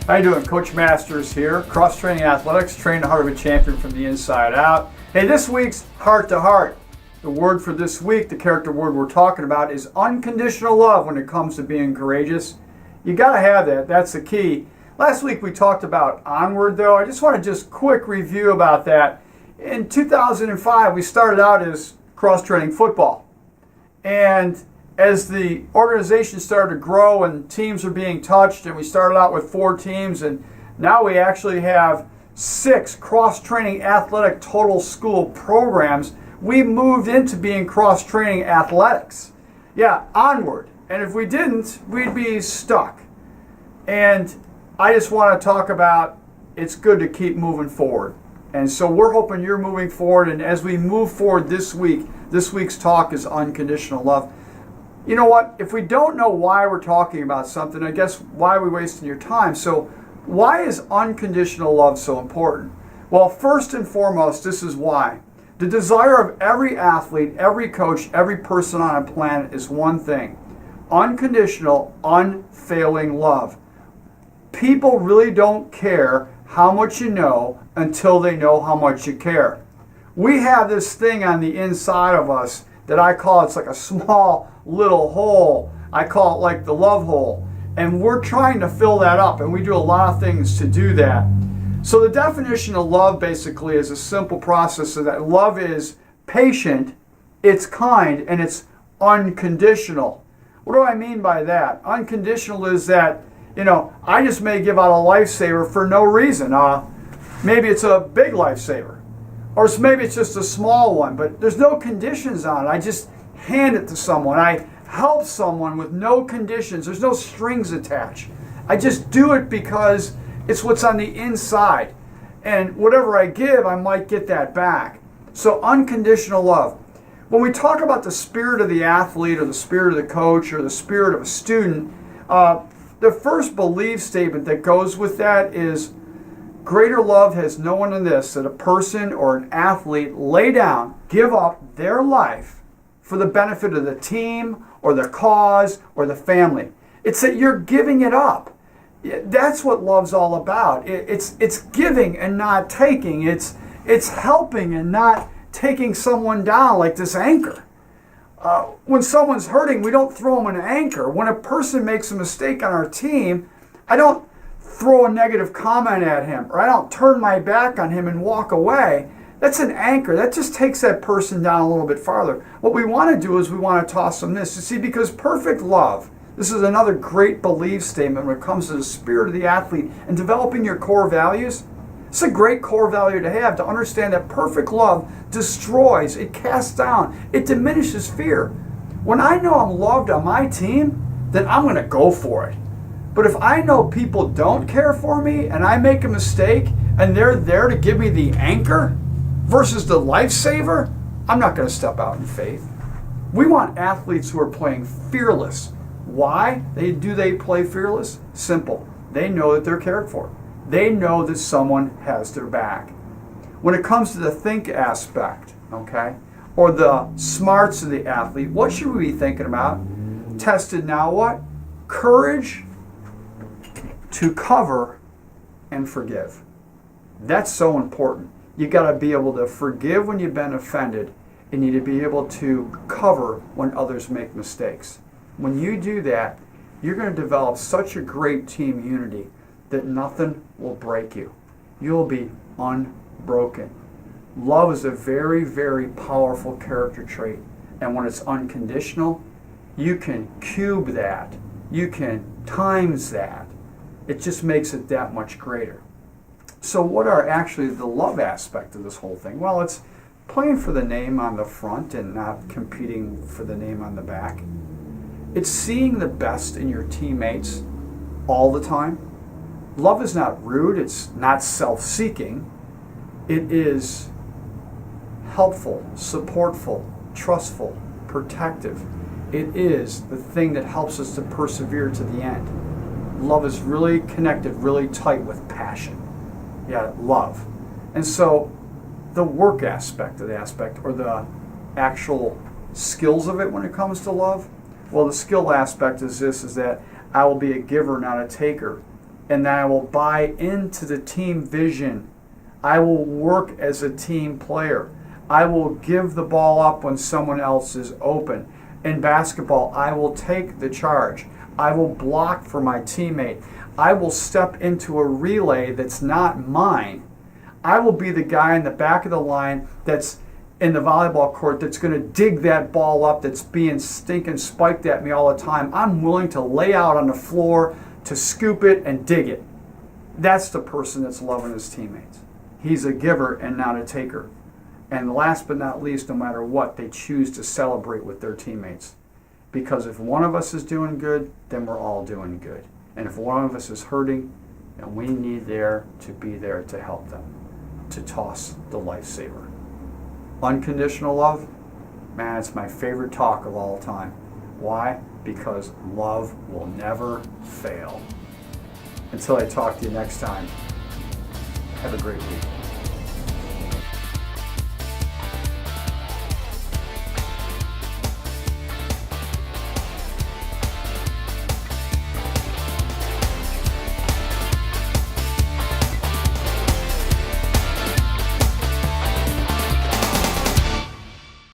How you doing? Coach Masters here, cross-training athletics, train the heart of a champion from the inside out. Hey, this week's Heart to Heart. The word for this week, the character word we're talking about, is unconditional love when it comes to being courageous. You got to have that. That's the key. Last week we talked about onward, though. I just want to quick review about that. In 2005, we started out as cross-training football. And as the organization started to grow and teams are being touched, and we started out with 4 teams, and now we actually have 6 cross-training athletic total school programs, we moved into being cross-training athletics. Yeah, onward. And if we didn't, we'd be stuck. And I just want to talk about it's good to keep moving forward. And so we're hoping you're moving forward, and as we move forward this week's talk is unconditional love. You know what? If we don't know why we're talking about something, I guess why are we wasting your time? So why is unconditional love so important? Well, first and foremost, this is why. The desire of every athlete, every coach, every person on a planet is one thing: unconditional, unfailing love. People really don't care how much you know until they know how much you care. We have this thing on the inside of us that I call, it's like a small little hole. I call it like the love hole. And we're trying to fill that up, and we do a lot of things to do that. So the definition of love basically is a simple process of that love is patient, it's kind, and it's unconditional. What do I mean by that? Unconditional is that, I just may give out a lifesaver for no reason. Maybe it's a big lifesaver. Or maybe it's just a small one, but there's no conditions on it. I just hand it to someone. I help someone with no conditions. There's no strings attached. I just do it because it's what's on the inside. And whatever I give, I might get that back. So unconditional love. When we talk about the spirit of the athlete or the spirit of the coach or the spirit of a student, the first belief statement that goes with that is, greater love has no one than this, that a person or an athlete lay down, give up their life for the benefit of the team or the cause or the family. It's that you're giving it up. That's what love's all about. It's giving and not taking. It's helping and not taking someone down like this anchor. When someone's hurting, we don't throw them an anchor. When a person makes a mistake on our team, I don't throw a negative comment at him, or I don't turn my back on him and walk away. That's an anchor. That just takes that person down a little bit farther. What we want to do is we want to toss them this. You see, because perfect love, this is another great belief statement when it comes to the spirit of the athlete and developing your core values. It's a great core value to have, to understand that perfect love destroys, it casts down, it diminishes fear. When I know I'm loved on my team, then I'm going to go for it. But if I know people don't care for me and I make a mistake and they're there to give me the anchor versus the lifesaver, I'm not going to step out in faith. We want athletes who are playing fearless. Why do they play fearless? Simple. They know that they're cared for. They know that someone has their back. When it comes to the think aspect, okay, or the smarts of the athlete, what should we be thinking about? Tested now what? Courage to cover and forgive. That's so important. You got to be able to forgive when you've been offended, and you need to be able to cover when others make mistakes. When you do that, you're going to develop such a great team unity that nothing will break you. You'll be unbroken. Love is a very, very powerful character trait, and when it's unconditional, you can cube that. You can times that. It just makes it that much greater. So what are actually the love aspect of this whole thing? Well, it's playing for the name on the front and not competing for the name on the back. It's seeing the best in your teammates all the time. Love is not rude. It's not self-seeking. It is helpful, supportful, trustful, protective. It is the thing that helps us to persevere to the end. Love is really connected, really tight with passion. Yeah, love. And so the work aspect of the aspect, or the actual skills of it when it comes to love, well, the skill aspect is this, is that I will be a giver, not a taker. and that I will buy into the team vision. I will work as a team player. I will give the ball up when someone else is open. In basketball, I will take the charge. I will block for my teammate. I will step into a relay that's not mine. I will be the guy in the back of the line that's in the volleyball court that's going to dig that ball up that's being stinking spiked at me all the time. I'm willing to lay out on the floor to scoop it and dig it. That's the person that's loving his teammates. He's a giver and not a taker. And last but not least, no matter what, they choose to celebrate with their teammates. Because if one of us is doing good, then we're all doing good. And if one of us is hurting, then we need to be there to help them, to toss the lifesaver. Unconditional love, man, it's my favorite talk of all time. Why? Because love will never fail. Until I talk to you next time, have a great week.